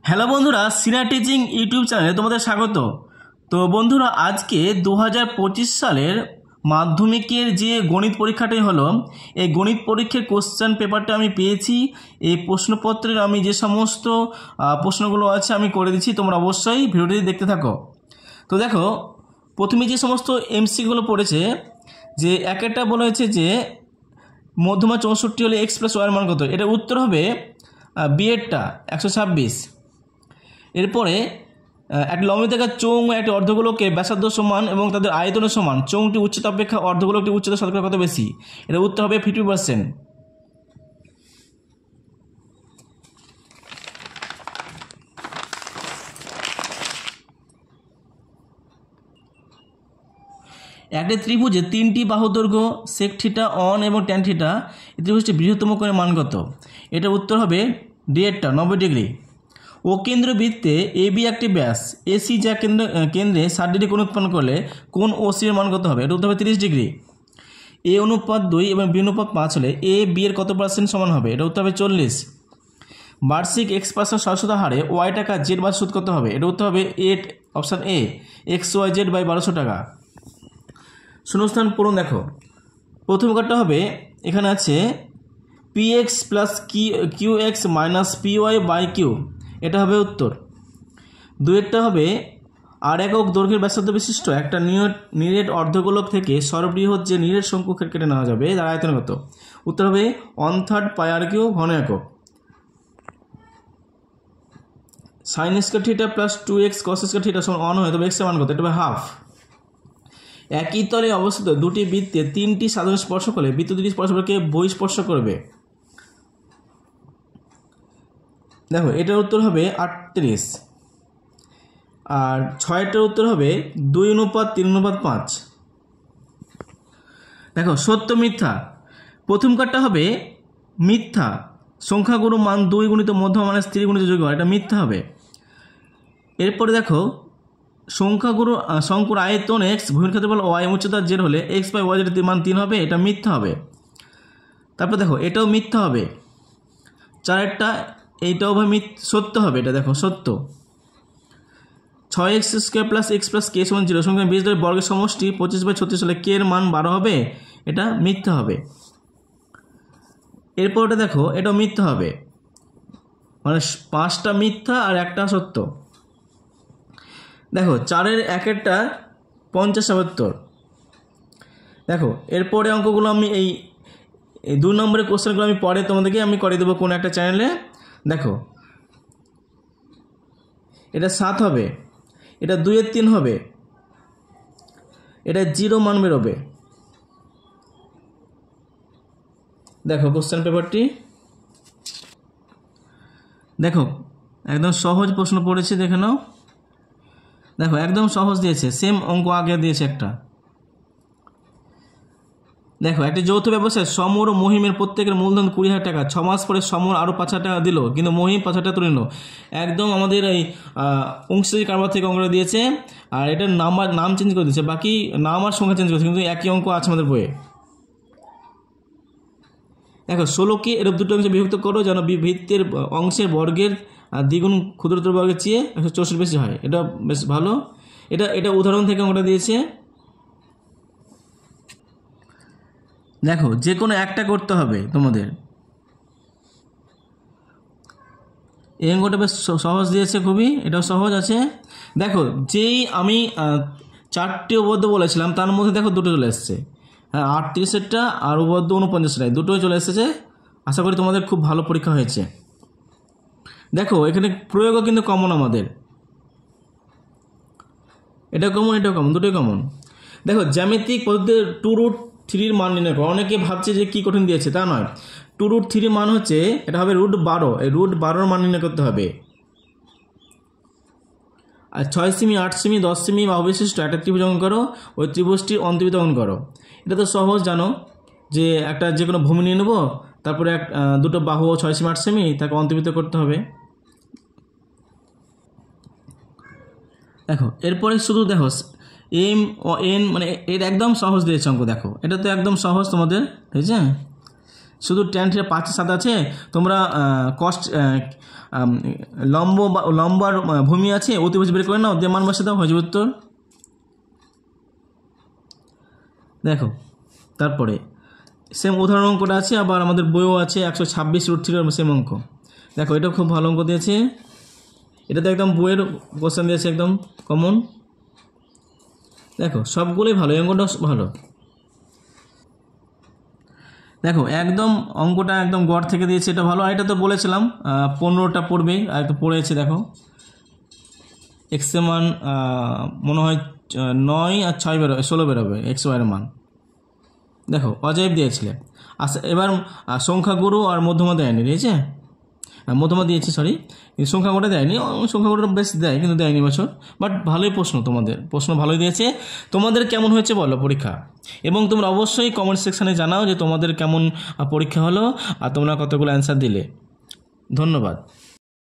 Hello বন্ধুরা, senior teaching YouTube চ্যানেলে তোমাদের স্বাগত। তো বন্ধুরা, আজকে 2025 সালের মাধ্যমিকের যে গণিত পরীক্ষাটি হলো, এই গণিত পরীক্ষার কোশ্চেন পেপারটা আমি পেয়েছি। এই প্রশ্নপত্রের আমি যে সমস্ত প্রশ্নগুলো আছে আমি করে দিচ্ছি, তোমরা অবশ্যই ভিডিওটি দেখতে থাকো। তো দেখো, প্রথমে যে সমস্ত এমসিগুলো পড়েছে, যে একটা বলা হয়েছে যে মধ্যমা 64 হলে এক্স প্লাস ওয়ার মান কত, এটা উত্তর হবে বিয়েরটা 126। এরপরে এক লম্বিতাকার চোঙ ও একটি অর্ধগোলকে ব্যাসার্ধ সমান এবং তাদের আয়তনের সমান, চোঙটি উচ্চতা অপেক্ষা অর্ধগোলকটি উচ্চতা শতকরা কত বেশি, এটা উত্তর হবে 50%। একটি ত্রিভুজে তিনটি বাহু দৈর্ঘ্য সেক থিটা অন এবং ট্যান থিটা, এই ত্রিভুজটি বৃহত্তম কোণের মান কত, এটা উত্তর হবে ডিএরটা 90 ডিগ্রি। ও কেন্দ্র বৃত্তে এ বি একটি ব্যাস, এসি যা কেন্দ্রে 60 ডিগ্রি কোণ উৎপন্ন করলে কোণ ও সি এর মান কত হবে, এটা উত্তর হবে 30 ডিগ্রি। এ অনুপাত 2 এবং বি অনুপাত 5 হলে এ বি এর কত পার্সেন্ট সমান হবে, এটা উত্তর হবে 40। বার্ষিক X% সরলতা হারে ওয়াই টাকা জেড বা সুদ কত হবে, এটা উত্তর হবে অপশান এ XYZ বাই 1200 টাকা। শূন্যস্থান পূরণ। দেখো, প্রথম কার্ডটা হবে, এখানে আছে px plus qx minus py by Q, এটা হবে উত্তর। দুয়েরটা হবে আর একক দৈর্ঘ্যের ব্যাসার্ধ বিশিষ্ট একটা নিরেট অর্ধগোলক থেকে সর্ববৃহৎ যে নিরেট শঙ্কু কেটে নেওয়া যাবে তার আয়তন কত, উত্তর হবে 1/3 পাই আর কিউ ঘন একক। Sine square theta plus 2x কস স্কয়ার থিটা সমান 1 হয়, তবে x এর মান কত, এটা হবে হাফ। একই তলে অবস্থিত দুটি বৃত্তে তিনটি সাধারণ স্পর্শ করলে বৃত্ত দুটি পরস্পরকে বহিঃস্পর্শ করবে। দেখো, এটার উত্তর হবে 38। আর 6টার উত্তর হবে 2:3:5। দেখো, সত্য মিথ্যা। প্রথম কার্ডটা হবে মিথ্যা, সংখ্যাগুরু মান 2 গুণিত মধ্যমা মানের 3 গুণিত যোগ, এটা মিথ্যা হবে। এরপরে দেখো, সংখ্যাগুরু শঙ্কুর আয়তন এক্স, ভূমির ক্ষেত্রফল ওয়াই, উচ্চতা জেড হলে এক্স বাই ওয়াই জেড মান 3 হবে, এটা মিথ্যা হবে। তারপর দেখো, এটাও মিথ্যা হবে। চারেরটা এইটাও সত্য হবে, এটা দেখো সত্য। 6x² প্লাস x প্লাস কে সমান 0 সংখ্যা বীজ ধরে বর্গের সমষ্টি 25/36 হলে কে এর মান 12 হবে, এটা মিথ্যা হবে। এরপর ওটা দেখো, এটাও মিথ্যা হবে, মানে 5টা মিথ্যা আর একটা সত্য। দেখো, 4-এর 1-এরটা 50/70। দেখো, এরপরে অঙ্কগুলো আমি এই 2 নম্বরের কোশ্চেনগুলো আমি পরে তোমাদেরকে আমি করে দেবো কোনো একটা চ্যানেলে। দেখো, এটা 7 হবে, এটা 2-এর 3 হবে, এটা 0 মান বেরোবে। দেখো কোশ্চেন পেপারটি, দেখো একদম সহজ প্রশ্ন পড়েছে, দেখে নাও। দেখো, একদম সহজ দিয়েছে, সেম অঙ্ক আগে দিয়েছে একটা। দেখো, একটি যৌথ ব্যবসায় সমর ও মহিমের প্রত্যেকের মূলধন 20,000 টাকা। 6 মাস পরে সমর আরও 5,000 টাকা দিল, কিন্তু মহিম 5,000 টাকা তুলে নিল। একদম আমাদের এই অংশী কারবার থেকে অঙ্কটা দিয়েছে, আর এটার নাম চেঞ্জ করে দিয়েছে, বাকি নাম আর সংখ্যা চেঞ্জ করেছে, কিন্তু একই অঙ্ক আছে আমাদের বইয়ে। দেখো, 16কে এরূপ দুটো অংশে বিভক্ত করো যেন ভিত্তির অংশের বর্গের দ্বিগুণ ক্ষুদ্রতর বর্গের চেয়ে 164 বেশি হয়, এটা বেশ ভালো। এটা উদাহরণ থেকে অঙ্কটা দিয়েছে। দেখো, যে কোনো একটা করতে হবে তোমাদের। এই অঙ্কটা বেশ সহজ দিয়েছে খুবই, এটাও সহজ আছে। দেখো, যেই আমি 4টি উপপাদ্য বলেছিলাম তার মধ্যে দেখো দুটো চলে এসছে, হ্যাঁ 38-এরটা আর উপপাদ্য 49-টায় দুটোই চলে এসেছে। আশা করি তোমাদের খুব ভালো পরীক্ষা হয়েছে। দেখো, এখানে প্রয়োগও কিন্তু কমন আমাদের, এটা কমন এটাও কমন, দুটোই কমন। দেখো, জ্যামিতিক পদ্ধতিতে 2√3 মান নির্ণয় করো। অনেকে ভাবছে যে কি কঠিন দিয়েছে, তা নয়। 2√3 মান হচ্ছে, এটা হবে √12, এই √12 মান নির্ণয় করতে হবে। আর 6 সেমি, 8 সেমি, 10 সেমি বা অবিশিষ্ট একটা ত্রিভুজ অঙ্কন করো, ওই ত্রিভুজটি অন্তর্বৃত্ত অঙ্কন করো। এটা তো সহজ, জানো যে একটা যে কোনো ভূমি নিয়ে নেবো, তারপরে দুটো বাহু 6 সেমি 8 সেমি, তাকে অন্তর্বৃত্ত করতে হবে। দেখো, এরপরে শুধু দেখো এম ও এন, মানে এর একদম সহজ দিয়েছে অঙ্ক। দেখো, এটা তো একদম সহজ তোমাদের, ঠিক আছে। শুধু ট্যান থিটা 5 এর 7 আছে, তোমরা কস্ট লম্ব আর ভূমি আছে, অতিভুজ বের করে নাও, দিয়ে মান বসে দাও, হয়ে যাবে উত্তর। দেখো তারপরে সেম উদাহরণ অঙ্কটা আছে, আবার আমাদের বইও আছে 126√3 সেম অঙ্ক। দেখো এটা খুব ভালো অঙ্ক দিয়েছে, এটা তো একদম বইয়ের কোশ্চেন দিয়েছে, একদম কমন। দেখো সবগুলোই ভালো, এই অঙ্কটাও ভালো। দেখো একদম অঙ্কটা একদম গড় থেকে দিয়েছে, এটা ভালো। আর এটা তো বলেছিলাম 15টা পড়বে, আর তো পড়েছে। দেখো এক্স এর মান মনে হয় 9 আর 6 বেরোবে, 16 বেরোবে এক্স ওয়াইয়ের মান। দেখো অজয়েব দিয়েছিলে। আচ্ছা এবার সংখ্যাগুরু আর মধ্যমা দেয়নি, দিয়েছে? মধ্যমা দিয়েছি, সরি, সংখ্যাগুলোটা দেয়নি। সংখ্যাগুলোটা বেশ দেয়, কিন্তু দেয়নি বছর। বাট ভালোই প্রশ্ন, তোমাদের প্রশ্ন ভালোই দিয়েছে। তোমাদের কেমন হয়েছে বলো পরীক্ষা, এবং তোমরা অবশ্যই কমেন্ট সেকশানে জানাও যে তোমাদের কেমন পরীক্ষা হলো আর তোমরা কতগুলো অ্যান্সার দিলে। ধন্যবাদ।